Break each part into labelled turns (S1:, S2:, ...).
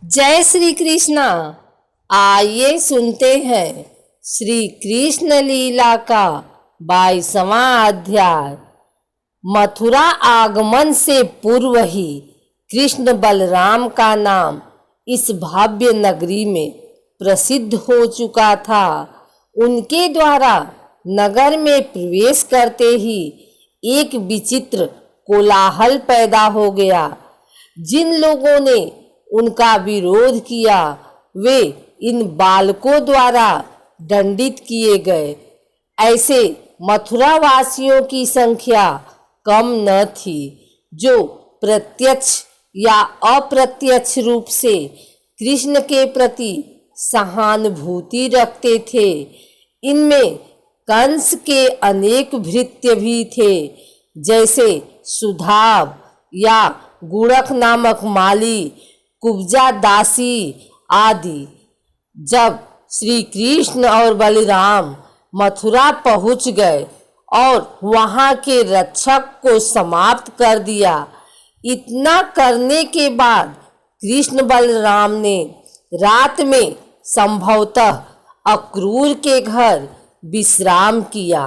S1: जय श्री कृष्णा। आइए सुनते हैं श्री कृष्ण लीला का 22वां अध्याय। मथुरा आगमन से पूर्व ही कृष्ण बलराम का नाम इस भव्य नगरी में प्रसिद्ध हो चुका था। उनके द्वारा नगर में प्रवेश करते ही एक विचित्र कोलाहल पैदा हो गया। जिन लोगों ने उनका विरोध किया वे इन बालकों द्वारा दंडित किए गए। ऐसे मथुरा वासियों की संख्या कम न थी जो प्रत्यक्ष या अप्रत्यक्ष रूप से कृष्ण के प्रति सहानुभूति रखते थे। इनमें कंस के अनेक भृत्य भी थे, जैसे सुधाव या गुणक नामक माली, कुब्जा दासी आदि। जब श्री कृष्ण और बलराम मथुरा पहुंच गए और वहां के रक्षक को समाप्त कर दिया, इतना करने के बाद कृष्ण बलराम ने रात में संभवतः अक्रूर के घर विश्राम किया।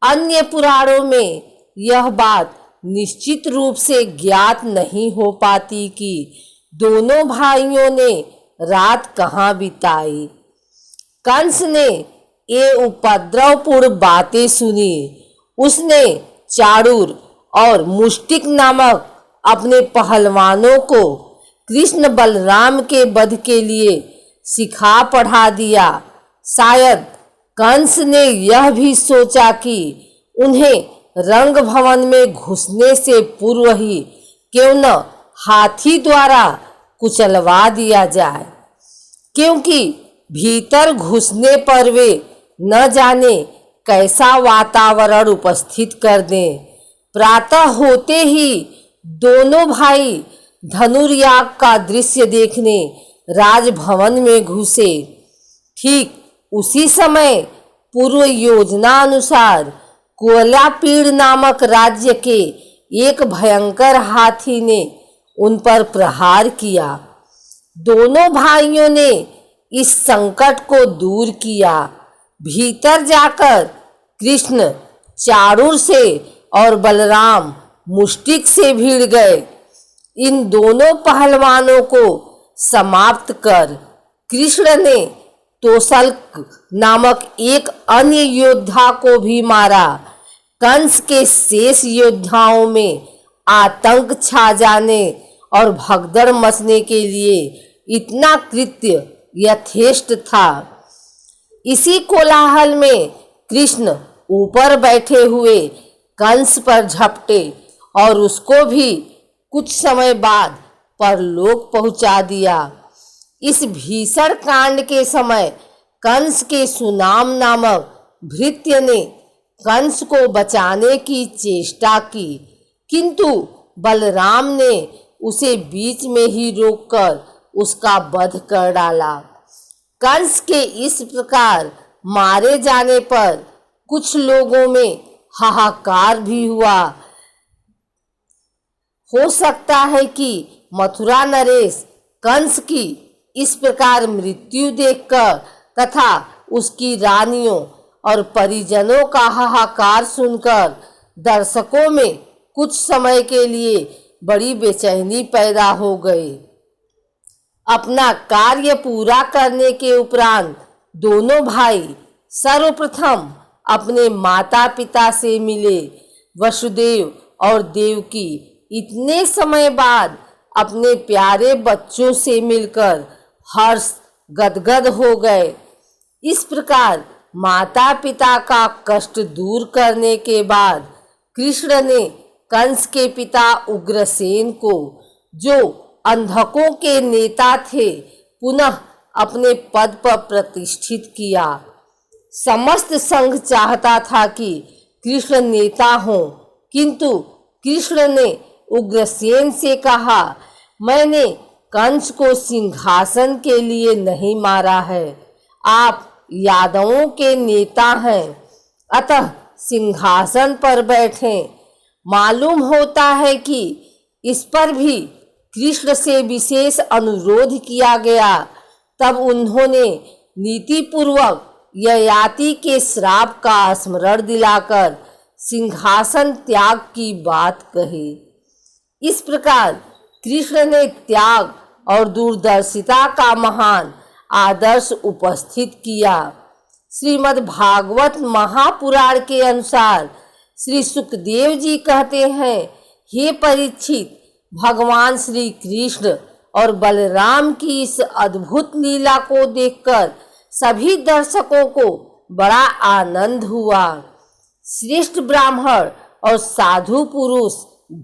S1: अन्य पुराणों में यह बात निश्चित रूप से ज्ञात नहीं हो पाती कि दोनों भाइयों ने रात कहाँ बिताई। कंस ने ये उपद्रवपूर्ण बातें सुनी। उसने चाणूर और मुष्टिक नामक अपने पहलवानों को कृष्ण बलराम के वध के लिए सिखा पढ़ा दिया। शायद कंस ने यह भी सोचा कि उन्हें रंग भवन में घुसने से पूर्व ही क्यों न हाथी द्वारा कुचलवा दिया जाए, क्योंकि भीतर घुसने पर वे न जाने कैसा वातावरण उपस्थित कर दें। प्रातः होते ही दोनों भाई धनुर्याग का दृश्य देखने राजभवन में घुसे। ठीक उसी समय पूर्व योजना अनुसार कोलापीड़ नामक राज्य के एक भयंकर हाथी ने उन पर प्रहार किया। दोनों भाइयों ने इस संकट को दूर किया। भीतर जाकर कृष्ण चाणूर से और बलराम मुष्टिक से भिड़ गए। इन दोनों पहलवानों को समाप्त कर कृष्ण ने तोसल्क नामक एक अन्य योद्धा को भी मारा। कंस के शेष योद्धाओं में आतंक छा जाने और भगदड़ मचने के लिए इतना कृत्य यथेष्ट था। इसी कोलाहल में कृष्ण ऊपर बैठे हुए कंस पर झपटे और उसको भी कुछ समय बाद परलोक पहुंचा दिया। इस भीषण कांड के समय कंस के सुनाम नामक भृत्य ने कंस को बचाने की चेष्टा की, किंतु बलराम ने उसे बीच में ही रोककर उसका वध कर डाला। कंस के इस प्रकार मारे जाने पर कुछ लोगों में हाहाकार भी हुआ। हो सकता है कि मथुरा नरेश कंस की इस प्रकार मृत्यु देखकर तथा उसकी रानियों और परिजनों का हाहाकार सुनकर दर्शकों में कुछ समय के लिए बड़ी बेचैनी पैदा हो गई। अपना कार्य पूरा करने के उपरांत दोनों भाई सर्वप्रथम अपने माता पिता से मिले। वसुदेव और देवकी इतने समय बाद अपने प्यारे बच्चों से मिलकर हर्ष गदगद हो गए। इस प्रकार माता पिता का कष्ट दूर करने के बाद कृष्ण ने कंस के पिता उग्रसेन को, जो अंधकों के नेता थे, पुनः अपने पद पर प्रतिष्ठित किया। समस्त संघ चाहता था कि कृष्ण नेता हों, किंतु कृष्ण ने उग्रसेन से कहा, मैंने कंस को सिंहासन के लिए नहीं मारा है। आप यादवों के नेता हैं, अतः सिंहासन पर बैठें। मालूम होता है कि इस पर भी कृष्ण से विशेष अनुरोध किया गया, तब उन्होंने नीतिपूर्वक ययाति के श्राप का स्मरण दिलाकर सिंहासन त्याग की बात कही। इस प्रकार कृष्ण ने त्याग और दूरदर्शिता का महान आदर्श उपस्थित किया। श्रीमद् भागवत महापुराण के अनुसार श्री सुखदेव जी कहते हैं, हे परीक्षित, भगवान श्री कृष्ण और बलराम की इस अद्भुत लीला को देखकर सभी दर्शकों को बड़ा आनंद हुआ। श्रेष्ठ ब्राह्मण और साधु पुरुष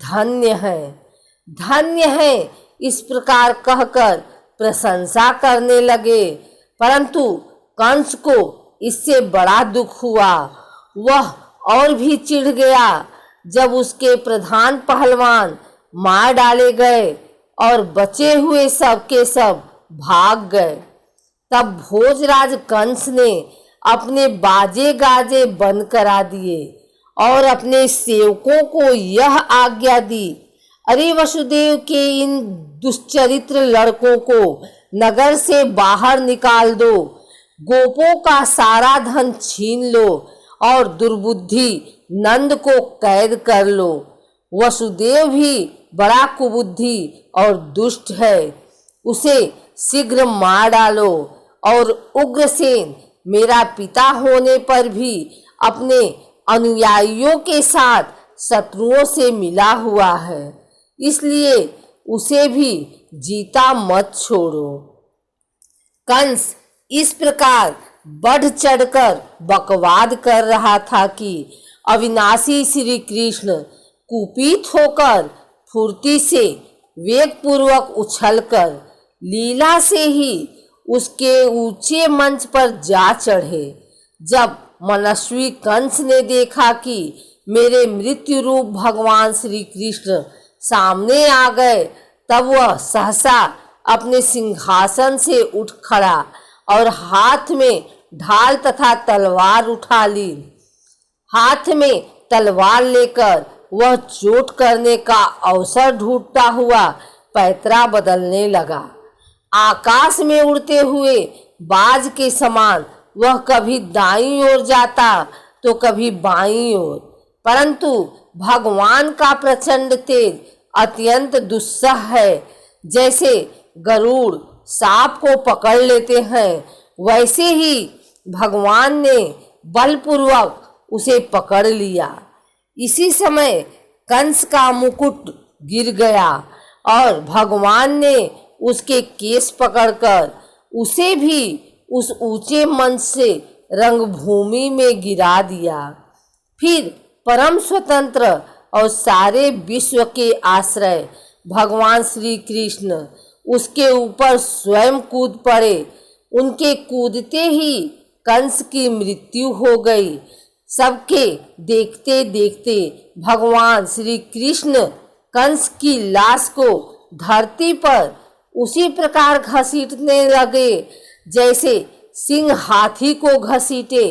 S1: धन्य है, धन्य है, इस प्रकार कहकर प्रशंसा करने लगे। परंतु कंस को इससे बड़ा दुख हुआ। वह और भी चिढ़ गया जब उसके प्रधान पहलवान मार डाले गए और बचे हुए सब के सब भाग गए। तब भोजराज कंस ने अपने बाजे गाजे बंद करा दिए और अपने सेवकों को यह आज्ञा दी, अरे वसुदेव के इन दुष्चरित्र लड़कों को नगर से बाहर निकाल दो, गोपों का सारा धन छीन लो और दुर्बुद्धि नंद को कैद कर लो। वसुदेव भी बड़ा कुबुद्धि और दुष्ट है, उसे शीघ्र मार डालो। और उग्रसेन मेरा पिता होने पर भी अपने अनुयायियों के साथ शत्रुओं से मिला हुआ है, इसलिए उसे भी जीता मत छोड़ो। कंस इस प्रकार बढ़ चढ़कर बकवाद कर रहा था कि अविनाशी श्री कृष्ण कुपित होकर फुर्ती से वेगपूर्वक उछलकर लीला से ही उसके ऊंचे मंच पर जा चढ़े। जब मनस्वी कंस ने देखा कि मेरे मृत्यु रूप भगवान श्री कृष्ण सामने आ गए, तब वह सहसा अपने सिंहासन से उठ खड़ा और हाथ में ढाल तथा तलवार उठा ली। हाथ में तलवार लेकर वह चोट करने का अवसर ढूंढता हुआ पैतरा बदलने लगा। आकाश में उड़ते हुए बाज के समान वह कभी दाईं ओर जाता तो कभी बाईं ओर, परंतु भगवान का प्रचंड तेज अत्यंत दुस्सह है। जैसे गरुड़ सांप को पकड़ लेते हैं, वैसे ही भगवान ने बलपूर्वक उसे पकड़ लिया। इसी समय कंस का मुकुट गिर गया और भगवान ने उसके केस पकड़कर उसे भी उस ऊंचे मंच से रंगभूमि में गिरा दिया। फिर परम स्वतंत्र और सारे विश्व के आश्रय भगवान श्री कृष्ण उसके ऊपर स्वयं कूद पड़े। उनके कूदते ही कंस की मृत्यु हो गई। सबके देखते देखते भगवान श्री कृष्ण कंस की लाश को धरती पर उसी प्रकार घसीटने लगे जैसे सिंह हाथी को घसीटे।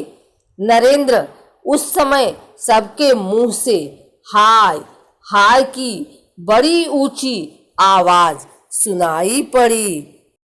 S1: नरेंद्र, उस समय सबके मुंह से हाय हाय की बड़ी ऊंची आवाज सुनाई पड़ी।